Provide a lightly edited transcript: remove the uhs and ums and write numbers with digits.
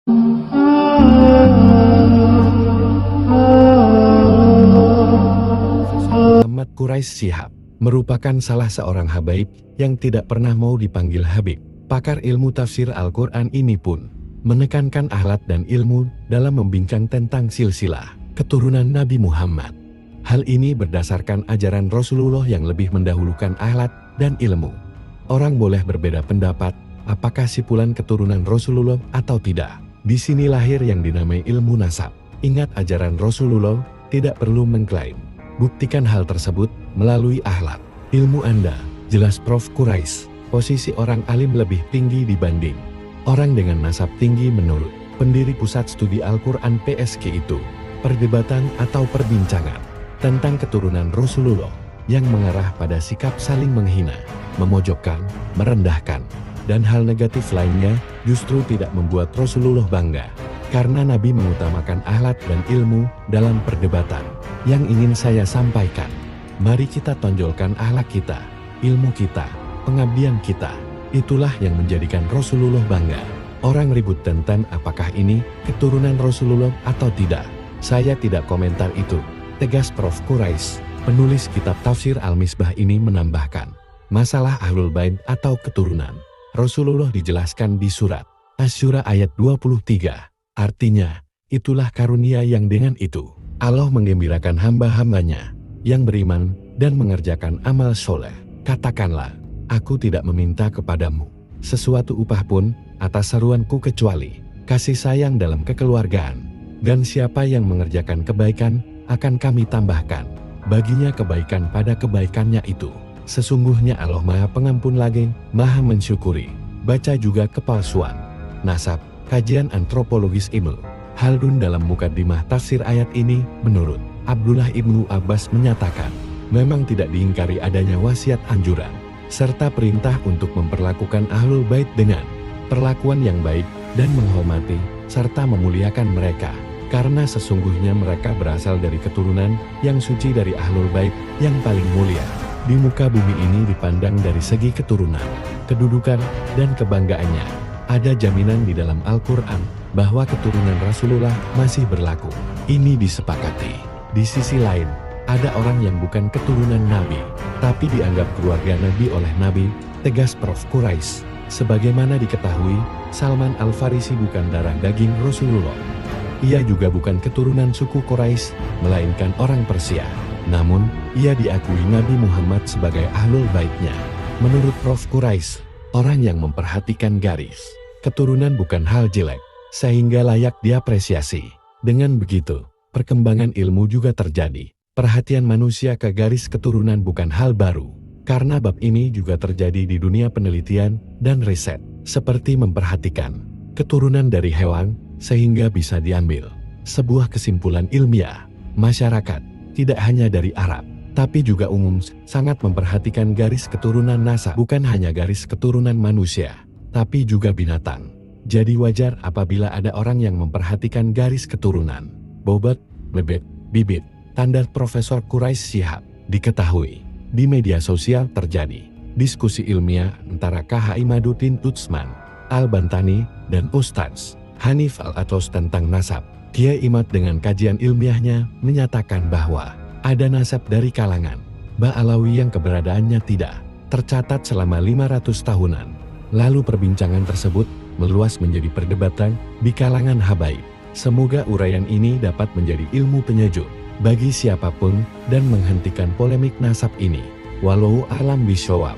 Muhammad Quraisy Shihab merupakan salah seorang habaib yang tidak pernah mau dipanggil Habib. Pakar ilmu tafsir Al-Quran ini pun menekankan akhlak dan ilmu dalam membincang tentang silsilah keturunan Nabi Muhammad. Hal ini berdasarkan ajaran Rasulullah yang lebih mendahulukan akhlak dan ilmu. Orang boleh berbeda pendapat apakah sipulan keturunan Rasulullah atau tidak. Di sini lahir yang dinamai ilmu nasab. Ingat, ajaran Rasulullah tidak perlu mengklaim. Buktikan hal tersebut melalui akhlak. Ilmu Anda, jelas Prof. Quraisy, posisi orang alim lebih tinggi dibanding orang dengan nasab tinggi menurut pendiri Pusat Studi Al-Quran PSG itu. Perdebatan atau perbincangan tentang keturunan Rasulullah yang mengarah pada sikap saling menghina, memojokkan, merendahkan, dan hal negatif lainnya justru tidak membuat Rasulullah bangga. Karena Nabi mengutamakan akhlak dan ilmu dalam perdebatan. Yang ingin saya sampaikan, mari kita tonjolkan akhlak kita, ilmu kita, pengabdian kita. Itulah yang menjadikan Rasulullah bangga. Orang ribut tentang apakah ini keturunan Rasulullah atau tidak. Saya tidak komentar itu, tegas Prof. Quraisy. Penulis kitab tafsir Al-Misbah ini menambahkan, masalah Ahlul Bait atau keturunan Rasulullah dijelaskan di surat Asy-Syura ayat 23. Artinya, itulah karunia yang dengan itu Allah menggembirakan hamba-hambanya yang beriman dan mengerjakan amal soleh. Katakanlah, aku tidak meminta kepadamu sesuatu upah pun atas seruanku kecuali kasih sayang dalam kekeluargaan, dan siapa yang mengerjakan kebaikan akan kami tambahkan baginya kebaikan pada kebaikannya itu. Sesungguhnya Allah Maha Pengampun lagi Maha Mensyukuri. Baca juga kepalsuan nasab, kajian antropologis Ibnu Khaldun dalam Mukaddimah tafsir ayat ini. Menurut Abdullah Ibnu Abbas menyatakan, memang tidak diingkari adanya wasiat anjuran serta perintah untuk memperlakukan Ahlul Bait dengan perlakuan yang baik dan menghormati serta memuliakan mereka, karena sesungguhnya mereka berasal dari keturunan yang suci dari Ahlul Bait yang paling mulia di muka bumi ini. Dipandang dari segi keturunan, kedudukan, dan kebanggaannya, ada jaminan di dalam Al-Quran bahwa keturunan Rasulullah masih berlaku. Ini disepakati. Di sisi lain, ada orang yang bukan keturunan Nabi, tapi dianggap keluarga Nabi oleh Nabi, tegas Prof. Quraisy. Sebagaimana diketahui, Salman Al-Farisi bukan darah daging Rasulullah. Ia juga bukan keturunan suku Quraisy, melainkan orang Persia. Namun, ia diakui Nabi Muhammad sebagai Ahlul Baitnya. Menurut Prof. Quraisy, orang yang memperhatikan garis keturunan bukan hal jelek, sehingga layak diapresiasi. Dengan begitu, perkembangan ilmu juga terjadi. Perhatian manusia ke garis keturunan bukan hal baru, karena bab ini juga terjadi di dunia penelitian dan riset, seperti memperhatikan keturunan dari hewan, sehingga bisa diambil sebuah kesimpulan ilmiah. Masyarakat, tidak hanya dari Arab, tapi juga umum, sangat memperhatikan garis keturunan nasab, bukan hanya garis keturunan manusia, tapi juga binatang. Jadi wajar apabila ada orang yang memperhatikan garis keturunan. Bobot, bebek, bibit, tanda Profesor Quraisy Shihab. Diketahui, di media sosial terjadi diskusi ilmiah antara KH Imaduddin Utsman Al-Bantani dan Ustadz Hanif Al-Atlos tentang nasab. Kiai Imad dengan kajian ilmiahnya menyatakan bahwa ada nasab dari kalangan Ba'alawi yang keberadaannya tidak tercatat selama 500 tahunan. Lalu perbincangan tersebut meluas menjadi perdebatan di kalangan habaib. Semoga uraian ini dapat menjadi ilmu penyejuk bagi siapapun dan menghentikan polemik nasab ini. Wallahu a'lam bishawab.